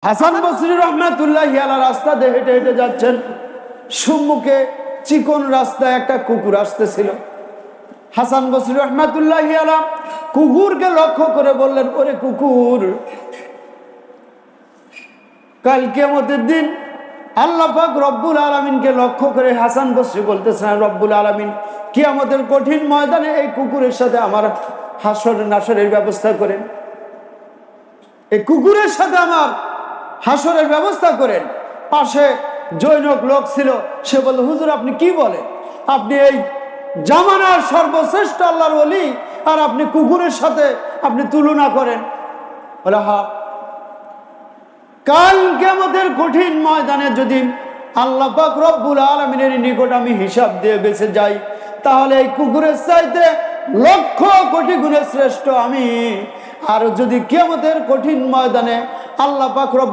হাসান বসরি রহমাতুল্লাহি আলাইহি রাস্তা দিয়ে হেঁটে হেঁটে যাচ্ছেন। সম্মুখে চিকন রাস্তায় একটা কুকুর আসতেছিল। হাসান বসরি রহমাতুল্লাহি আলাইহি কুকুরকে লক্ষ্য করে বললেন, ওরে কুকুর, কাল কিয়ামতের দিন আল্লাহ পাক রব্বুল আলামিনকে লক্ষ্য করে হাসান বসরি বলতেছেন, রব্বুল আলামিন কিয়ামতের কঠিন ময়দানে এই কুকুরের সাথে আমার হাসর নাসরের ব্যবস্থা করেন, এই কুকুরের সাথে আমার হাসরের ব্যবস্থা করেন। পাশে জৈনক লোক ছিল, সে বলল, হুজুর আপনি কি বলেন? আপনি এই জামানার সর্বশ্রেষ্ঠ আল্লাহর ওলি আর আপনি কুকুরের সাথে আপনি তুলনা করেন? বলে, হ্যাঁ, কাল কিয়ামতের কঠিন ময়দানে যদি আল্লাহ পাক রব্বুল আলামিনের নিকট আমি হিসাব দিয়ে বেঁচে যাই, তাহলে এই কুকুরের চাইতে লক্ষ কোটি গুণে শ্রেষ্ঠ আমি। আর যদি কিয়ামতের কঠিন ময়দানে আল্লাহ পাক রব্বুল